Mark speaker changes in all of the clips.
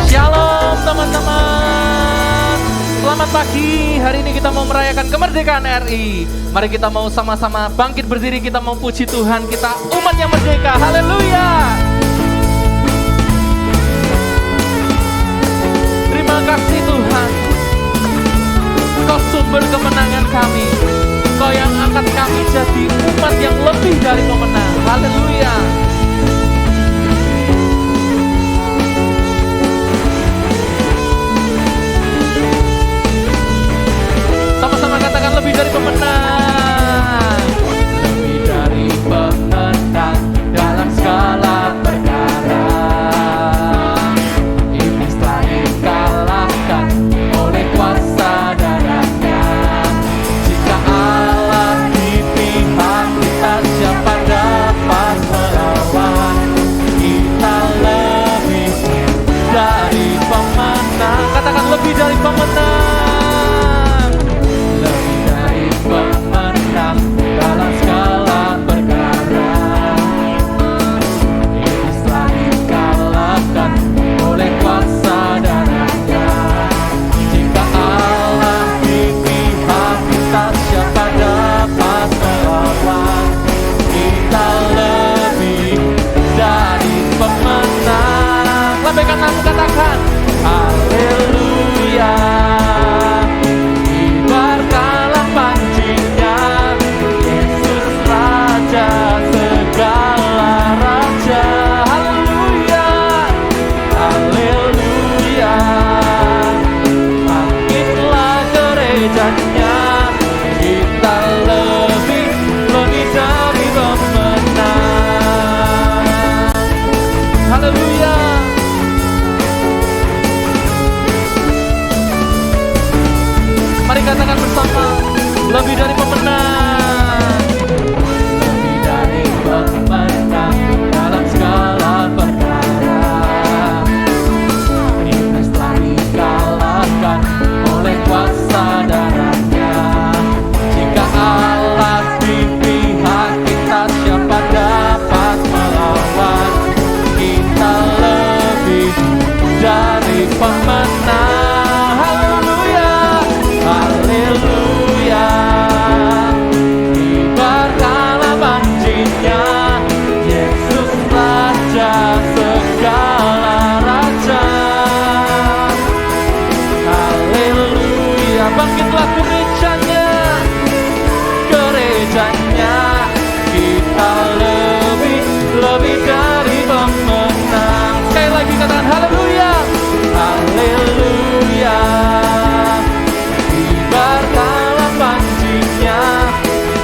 Speaker 1: Shalom teman-teman. Selamat pagi. Hari ini kita mau merayakan kemerdekaan RI. Mari kita mau sama-sama bangkit berdiri, kita mau puji Tuhan, kita umat yang merdeka. Haleluya. Terima kasih Tuhan. Kau sumber kemenangan kami. Kau yang angkat kami jadi umat yang lebih dari pemenang. Haleluya. Sama-sama katakan lebih dari pemenang. Lebih dari pemenang dalam segala perkara. Iblis telah dikalahkan oleh kuasa darahnya. Jika Allah di pihak kita, siapa dapat melawan? Kita lebih dari pemenang. Katakan lebih dari pemenang. Dalam segala perkara, Iblis telah dikalahkan oleh kuasa darahnya. Jika Allah di pihak kita, siapa dapat melawan? Kita lebih dari pemenang. Lambaikan tangan, katakan haleluya. Kibarkanlah panjinya, segala raja. Haleluya, haleluya. Bangkitlah gerejanya, kita lebih dari pemenang. Haleluya. Mari katakan bersama, lebih dari pemenang. Pemenang dalam segala perkara. Iblis telah dikalahkan oleh kuasa darahnya. Jika Allah di pihak kita, siapa dapat melawan? Kita lebih dari pemenang. Haleluya, haleluya. Kibarkanlah panjinya, Yesus Raja segala raja. Haleluya. Bangkitlah gerejanya, gerejanya. Kita lebih dari pemenang. Sekali lagi katakan haleluya, haleluya. Kibarkanlah panjinya,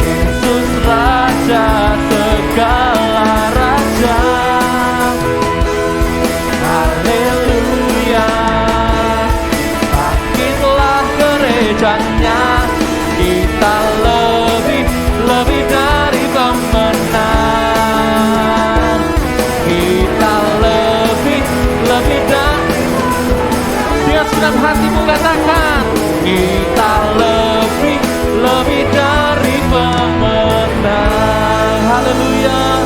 Speaker 1: Yesus Raja segala raja. Haleluya. Bangkitlah gerejanya, kita lebih dari pemenang. Kita lebih dari. Dengan senang hatimu katakan, kita lebih dari pemenang. Haleluya.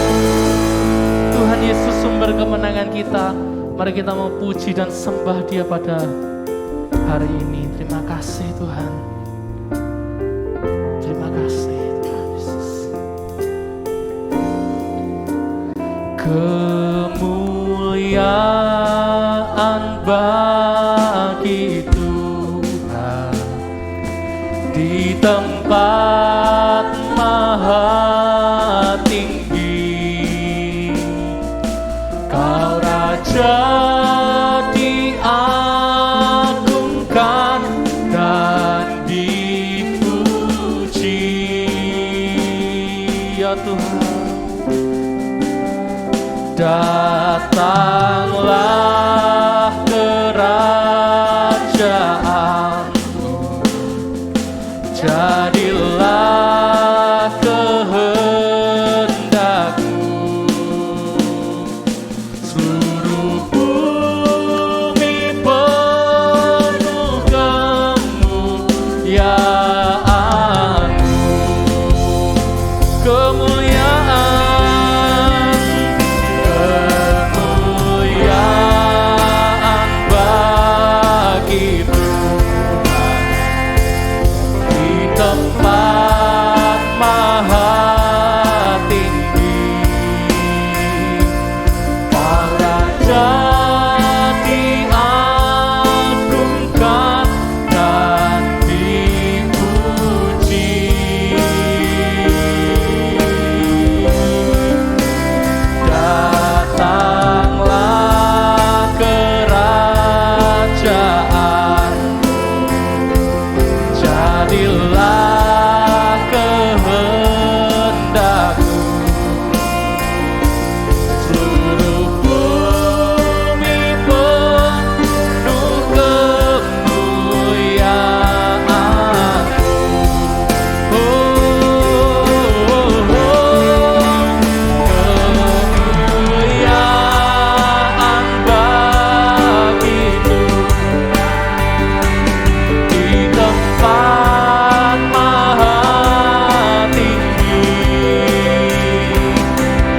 Speaker 1: Tuhan Yesus sumber kemenangan kita. Mari kita mau puji dan sembah Dia pada hari ini. Terima kasih Tuhan. Terima kasih Tuhan Yesus. Kemuliaan bagi Tuhan di tempat maha tinggi. Kau Raja diagungkan dan dipuji. Ya Tuhan, datanglah kerajaanmu, jadilah kehendakmu. Seluruh bumi penuh kemuliaan-Mu. kemuliaan, kemuliaan bagi Tuhan di tempat maha tinggi. Para raja diagungkan dan dipuji. Datanglah kerajaan, jadilah kehendakmu. Seluruh bumi penuh kemuliaan-Mu. Kemuliaan bagi Tuhan di tempat maha tinggi.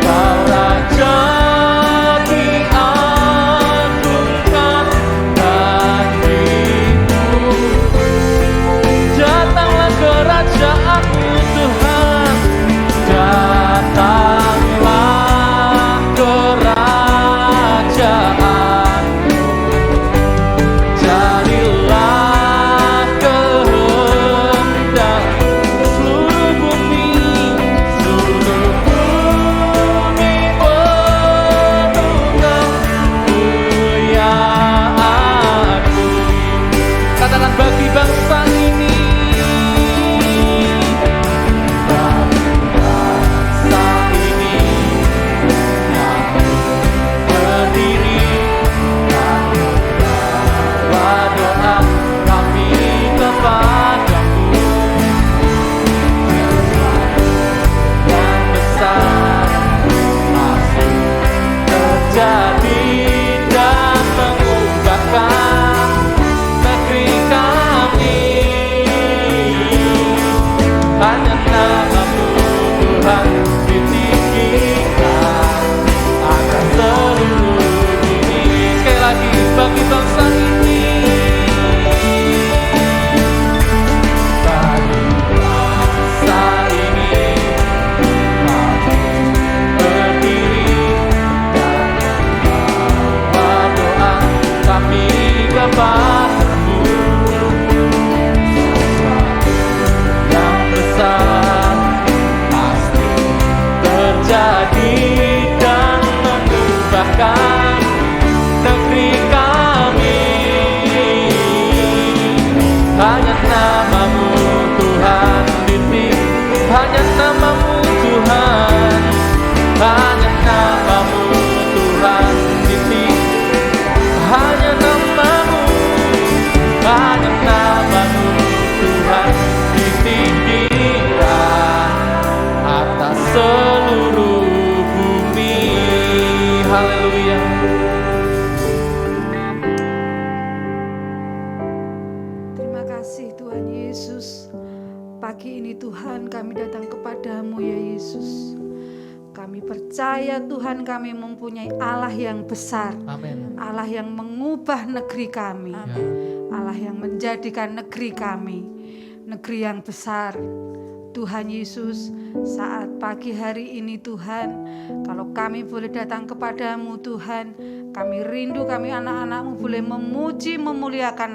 Speaker 1: Kau Raja diagungkan dan dipuji. Datanglah kerajaan-Mu Tuhan, datanglah kerajaan-Mu, jadilah kehendak. Seluruh bumi penuh kemuliaan-Mu. Katakan bagi bangsa ini, bagi bangsa ini yang berdiri dan membawa doa kami kepadamu. Yang besar pasti terjadi dan mengubahkan negeri kami. Hanya nama-Mu Tuhan ditinggikan atas seluruh dunia. Sekali lagi bagi bangsa ini, bagi bangsa ini kami berdiri dan membawa doa kami kepadamu. Yang besar pasti terjadi dan mengubahkan negeri kami. Hanya nama-Mu Tuhan ditinggi, hanya nama-Mu Tuhan, hanya nama-Mu Tuhan ditinggi, hanya nama-Mu, hanya nama-Mu Tuhan ditinggikan atas seluruh bumi. Haleluya.
Speaker 2: Terima kasih Tuhan Yesus. Pagi ini Tuhan kami datang kepadamu ya Yesus. Kami percaya Tuhan kami mempunyai Allah yang besar.
Speaker 1: Amin.
Speaker 2: Allah yang mengubah negeri kami. Allah yang menjadikan negeri kami negeri yang besar. Tuhan Yesus, saat pagi hari ini Tuhan, kalau kami boleh datang kepadamu Tuhan, kami rindu kami anak-anak-Mu boleh memuji memuliakan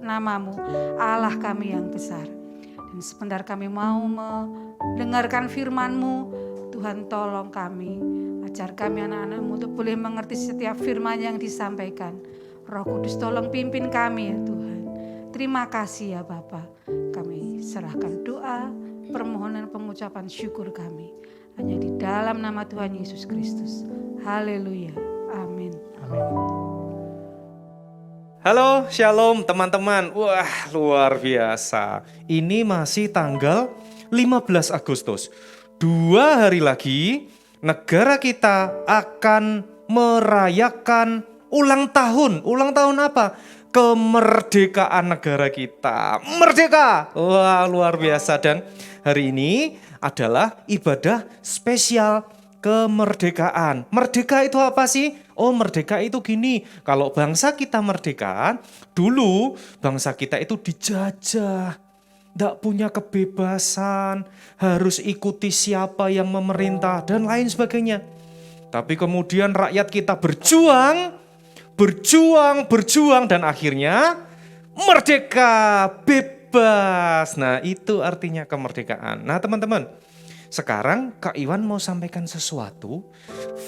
Speaker 2: nama-Mu, Allah kami yang besar. Dan sebentar kami mau mendengarkan firman-Mu, Tuhan tolong kami, ajar kami anak-anak-Mu untuk boleh mengerti setiap firman yang disampaikan. Roh Kudus tolong pimpin kami ya Tuhan. Terima kasih ya Bapa. Kami serahkan doa, permohonan, pengucapan syukur kami hanya di dalam nama Tuhan Yesus Kristus. Haleluya. Amin.
Speaker 1: Amin.
Speaker 3: Halo, shalom teman-teman. Wah, luar biasa. Ini masih tanggal 15 Agustus. 2 hari lagi negara kita akan merayakan ulang tahun. Ulang tahun apa? Kemerdekaan negara kita. Merdeka. Wah, luar biasa. Dan hari ini adalah ibadah spesial kemerdekaan. Merdeka itu apa sih? Oh, merdeka itu gini. Kalau bangsa kita merdeka, dulu bangsa kita itu dijajah. Tidak punya kebebasan, harus ikuti siapa yang memerintah dan lain sebagainya. Tapi kemudian rakyat kita berjuang dan akhirnya merdeka, bebas. Nah, itu artinya kemerdekaan. Nah, teman-teman, sekarang Kak Iwan mau sampaikan sesuatu,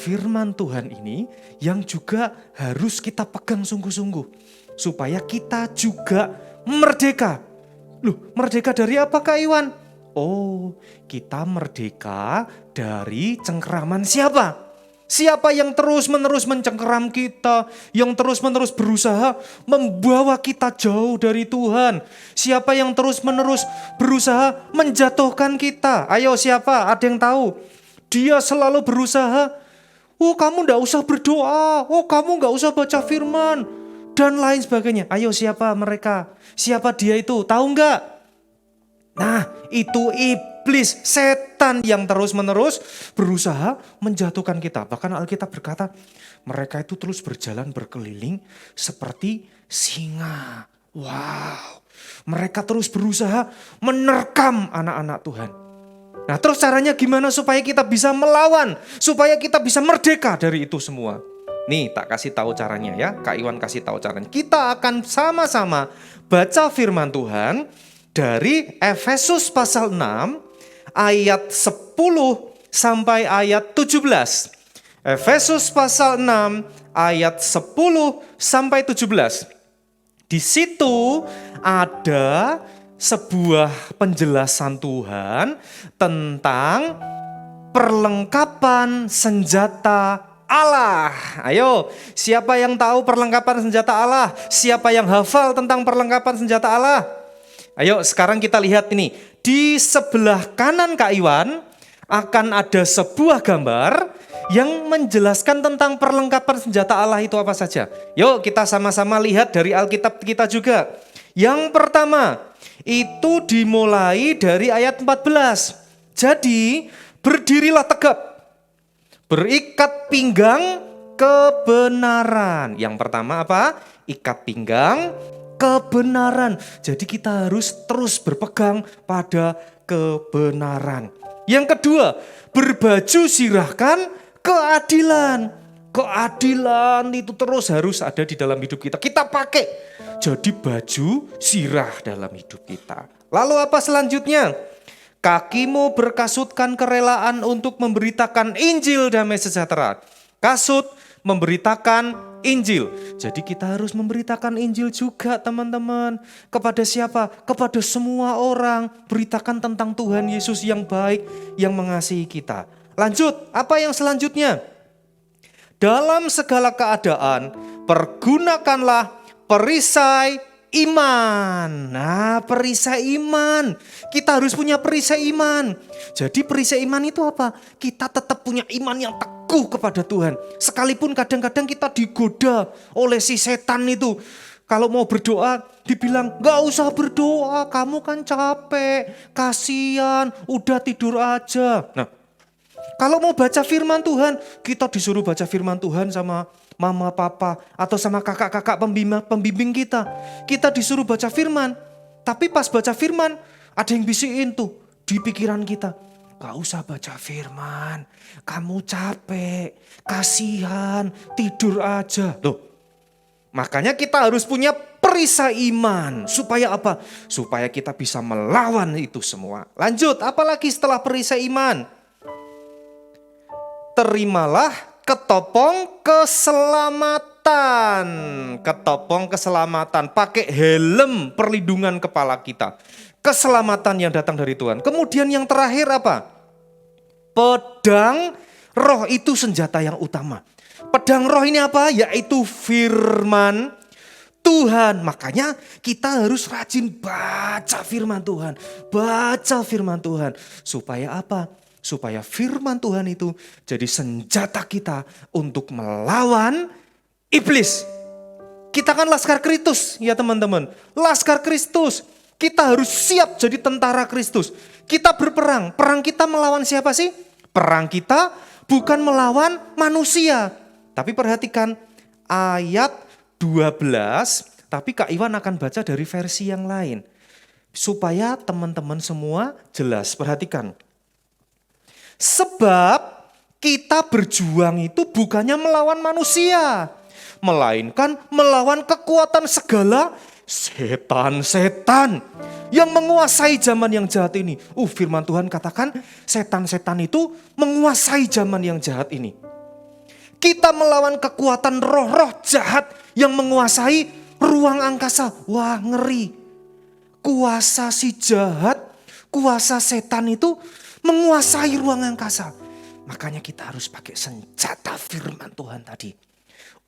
Speaker 3: firman Tuhan ini yang juga harus kita pegang sungguh-sungguh supaya kita juga merdeka. Loh, merdeka dari apa Kak Iwan? Oh, kita merdeka dari cengkeraman siapa? Siapa yang terus-menerus mencengkeram kita, yang terus-menerus berusaha membawa kita jauh dari Tuhan? Siapa yang terus-menerus berusaha menjatuhkan kita? Ayo siapa? Ada yang tahu? Dia selalu berusaha, oh kamu gak usah berdoa, oh kamu gak usah baca firman, dan lain sebagainya. Ayo siapa mereka? Siapa dia itu? Tahu nggak? Nah, itu iblis, setan yang terus-menerus berusaha menjatuhkan kita. Bahkan Alkitab berkata, mereka itu terus berjalan berkeliling seperti singa. Wow, mereka terus berusaha menerkam anak-anak Tuhan. Nah, terus caranya gimana supaya kita bisa melawan, supaya kita bisa merdeka dari itu semua? Nih, tak kasih tahu caranya ya. Kak Iwan kasih tahu caranya. Kita akan sama-sama baca firman Tuhan dari Efesus pasal 6 ayat 10 sampai ayat 17. Efesus pasal 6 ayat 10 sampai 17. Di situ ada sebuah penjelasan Tuhan tentang perlengkapan senjata Allah. Ayo, siapa yang tahu perlengkapan senjata Allah? Siapa yang hafal tentang perlengkapan senjata Allah? Ayo, sekarang kita lihat ini. Di sebelah kanan Kak Iwan akan ada sebuah gambar yang menjelaskan tentang perlengkapan senjata Allah itu apa saja. Yuk, kita sama-sama lihat dari Alkitab kita juga. Yang pertama, itu dimulai dari ayat 14. Jadi, berdirilah tegap. Berikat pinggang kebenaran. Yang pertama apa? Ikat pinggang kebenaran. Jadi kita harus terus berpegang pada kebenaran. Yang kedua, berbaju sirahkan keadilan. Keadilan itu terus harus ada di dalam hidup kita. Kita pakai jadi baju sirah dalam hidup kita. Lalu apa selanjutnya? Kakimu berkasutkan kerelaan untuk memberitakan Injil damai sejahtera. Kasut memberitakan Injil. Jadi kita harus memberitakan Injil juga teman-teman. Kepada siapa? Kepada semua orang. Beritakan tentang Tuhan Yesus yang baik, yang mengasihi kita. Lanjut, apa yang selanjutnya? Dalam segala keadaan, pergunakanlah perisai iman. Nah, perisai iman. Kita harus punya perisai iman. Jadi perisai iman itu apa? Kita tetap punya iman yang teguh kepada Tuhan. Sekalipun kadang-kadang kita digoda oleh si setan itu. Kalau mau berdoa, dibilang gak usah berdoa, kamu kan capek, kasihan, udah tidur aja. Nah, kalau mau baca firman Tuhan, kita disuruh baca firman Tuhan sama mama, papa, atau sama kakak-kakak pembimbing kita. Kita disuruh baca firman. Tapi pas baca firman, ada yang bisikin tuh di pikiran kita. Gak usah baca firman, kamu capek, kasihan, tidur aja. Loh, makanya kita harus punya perisai iman. Supaya apa? Supaya kita bisa melawan itu semua. Lanjut, apalagi setelah perisai iman? Terimalah ketopong keselamatan. Ketopong keselamatan. Pakai helm perlindungan kepala kita. Keselamatan yang datang dari Tuhan. Kemudian yang terakhir apa? Pedang roh itu senjata yang utama. Pedang roh ini apa? Yaitu firman Tuhan. Makanya kita harus rajin baca firman Tuhan. Baca firman Tuhan. Supaya apa? Supaya firman Tuhan itu jadi senjata kita untuk melawan iblis. Kita kan Laskar Kristus ya teman-teman. Laskar Kristus. Kita harus siap jadi tentara Kristus. Kita berperang. Perang kita melawan siapa sih? Perang kita bukan melawan manusia. Tapi perhatikan ayat 12, tapi Kak Iwan akan baca dari versi yang lain. Supaya teman-teman semua jelas. Perhatikan. Sebab kita berjuang itu bukannya melawan manusia, melainkan melawan kekuatan segala setan-setan yang menguasai zaman yang jahat ini. Firman Tuhan katakan setan-setan itu menguasai zaman yang jahat ini. Kita melawan kekuatan roh-roh jahat yang menguasai ruang angkasa. Wah, ngeri. Kuasa si jahat, kuasa setan itu menguasai ruang angkasa. Makanya kita harus pakai senjata firman Tuhan tadi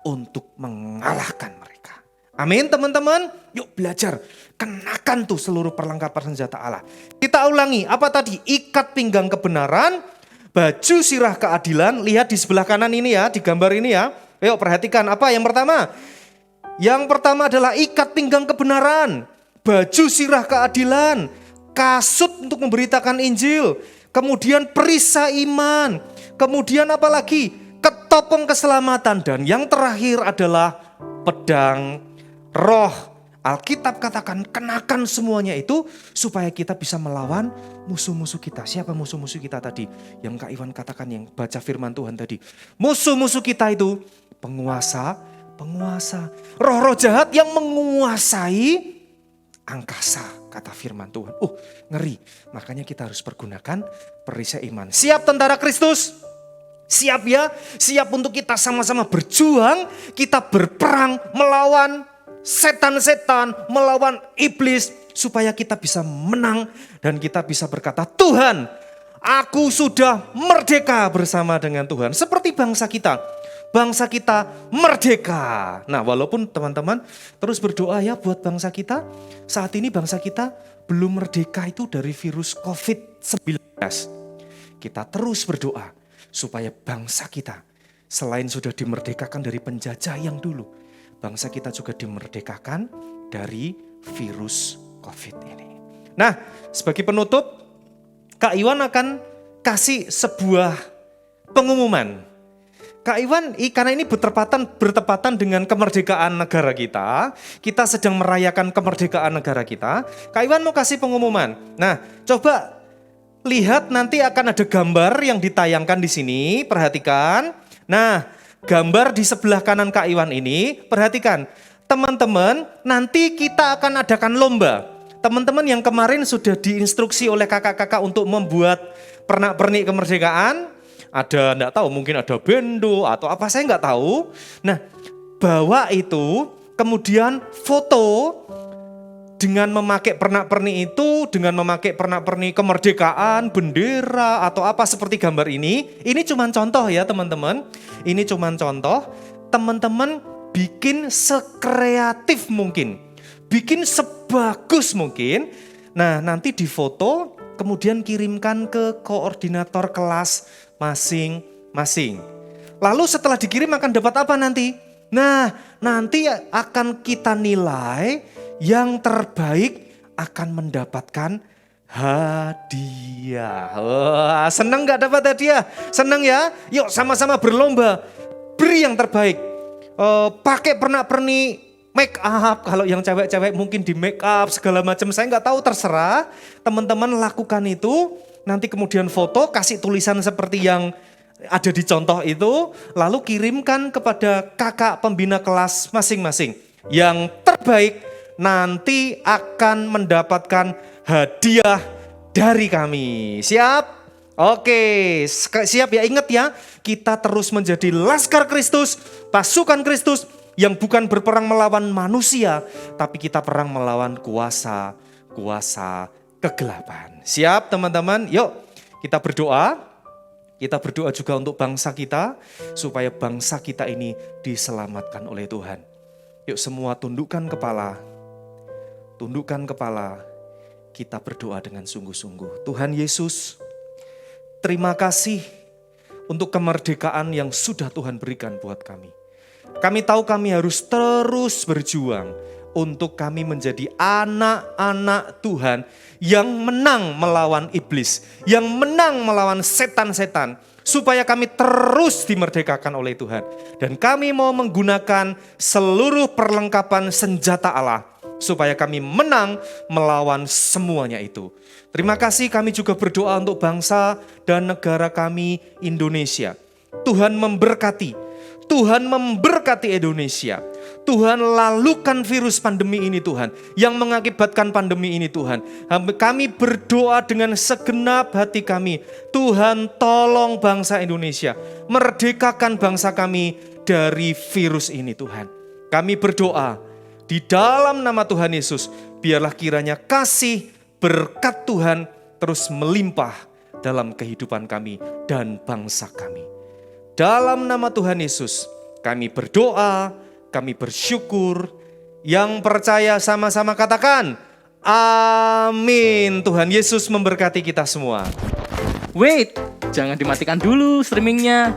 Speaker 3: untuk mengalahkan mereka. Amin teman-teman, yuk belajar. Kenakan tuh seluruh perlengkapan senjata Allah. Kita ulangi, apa tadi? Ikat pinggang kebenaran, baju sirah keadilan. Lihat di sebelah kanan ini ya, di gambar ini ya. Yuk perhatikan apa yang pertama? Yang pertama adalah ikat pinggang kebenaran, baju sirah keadilan, kasut untuk memberitakan Injil, kemudian perisai iman, kemudian apa lagi? Ketopong keselamatan, dan yang terakhir adalah pedang roh. Alkitab katakan kenakan semuanya itu supaya kita bisa melawan musuh-musuh kita. Siapa musuh-musuh kita tadi? Yang Kak Iwan katakan, yang baca firman Tuhan tadi. Musuh-musuh kita itu penguasa, roh-roh jahat yang menguasai angkasa, kata firman Tuhan. Ngeri. Makanya kita harus pergunakan perisai iman. Siap tentara Kristus? Siap ya? Siap untuk kita sama-sama berjuang, kita berperang melawan setan-setan, melawan iblis, supaya kita bisa menang dan kita bisa berkata, Tuhan, aku sudah merdeka bersama dengan Tuhan. Seperti bangsa kita. Bangsa kita merdeka. Nah, walaupun teman-teman terus berdoa ya buat bangsa kita. Saat ini bangsa kita belum merdeka itu dari virus COVID-19. Kita terus berdoa supaya bangsa kita selain sudah dimerdekakan dari penjajah yang dulu, bangsa kita juga dimerdekakan dari virus COVID ini. Nah, sebagai penutup, Kak Iwan akan kasih sebuah pengumuman. Kak Iwan, karena ini bertepatan dengan kemerdekaan negara kita. Kita sedang merayakan kemerdekaan negara kita. Kak Iwan mau kasih pengumuman. Nah, coba lihat nanti akan ada gambar yang ditayangkan di sini. Perhatikan. Nah, gambar di sebelah kanan Kak Iwan ini. Perhatikan. Teman-teman, nanti kita akan adakan lomba. Teman-teman yang kemarin sudah diinstruksi oleh kakak-kakak untuk membuat pernak-pernik kemerdekaan. Ada enggak tahu, mungkin ada bendo atau apa, saya enggak tahu. Nah, bawa itu, kemudian foto dengan memakai pernak-pernik itu, dengan memakai pernak-pernik kemerdekaan, bendera atau apa seperti gambar ini. Ini cuma contoh ya teman-teman. Ini cuma contoh. Teman-teman bikin sekreatif mungkin. Bikin sebagus mungkin. Nah, nanti difoto, kemudian kirimkan ke koordinator kelas masing-masing. Lalu setelah dikirim akan dapat apa nanti? Nah, nanti akan kita nilai, yang terbaik akan mendapatkan hadiah. Wah, senang gak dapat hadiah? Senang ya? Yuk sama-sama berlomba. Beri yang terbaik. Pakai pernak-pernik make up. Kalau yang cewek-cewek mungkin di make up segala macam. Saya gak tahu, terserah. Teman-teman lakukan itu. Nanti kemudian foto, kasih tulisan seperti yang ada di contoh itu, lalu kirimkan kepada kakak pembina kelas masing-masing. Yang terbaik nanti akan mendapatkan hadiah dari kami. Siap? Oke, siap ya, ingat ya, kita terus menjadi Laskar Kristus, pasukan Kristus yang bukan berperang melawan manusia, tapi kita perang melawan kuasa kegelapan. Siap teman-teman? Yuk kita berdoa. Kita berdoa juga untuk bangsa kita, supaya bangsa kita ini diselamatkan oleh Tuhan. Yuk semua tundukkan kepala. Tundukkan kepala. Kita berdoa dengan sungguh-sungguh. Tuhan Yesus, terima kasih untuk kemerdekaan yang sudah Tuhan berikan buat kami. Kami tahu kami harus terus berjuang untuk kami menjadi anak-anak Tuhan yang menang melawan iblis, yang menang melawan setan-setan, supaya kami terus dimerdekakan oleh Tuhan. Dan kami mau menggunakan seluruh perlengkapan senjata Allah, supaya kami menang melawan semuanya itu. Terima kasih, kami juga berdoa untuk bangsa dan negara kami Indonesia. Tuhan memberkati, Tuhan memberkati Indonesia. Tuhan lalukan virus pandemi ini Tuhan, yang mengakibatkan pandemi ini Tuhan. Kami berdoa dengan segenap hati kami, Tuhan tolong bangsa Indonesia, merdekakan bangsa kami dari virus ini Tuhan. Kami berdoa di dalam nama Tuhan Yesus, biarlah kiranya kasih berkat Tuhan terus melimpah dalam kehidupan kami dan bangsa kami. Dalam nama Tuhan Yesus, kami berdoa, kami bersyukur. Yang percaya sama-sama katakan, amin. Tuhan Yesus memberkati kita semua.
Speaker 1: Wait, jangan dimatikan dulu streamingnya.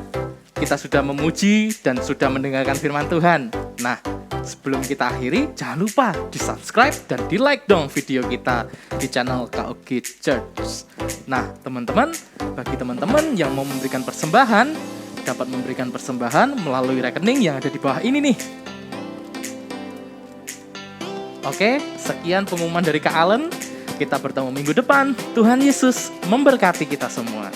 Speaker 1: Kita sudah memuji dan sudah mendengarkan firman Tuhan. Nah, sebelum kita akhiri, jangan lupa di-subscribe dan di-like dong video kita di channel KOG Church. Nah, teman-teman, bagi teman-teman yang mau memberikan persembahan, dapat memberikan persembahan melalui rekening yang ada di bawah ini nih. Oke, sekian pengumuman dari Kak Allen. Kita bertemu minggu depan. Tuhan Yesus memberkati kita semua.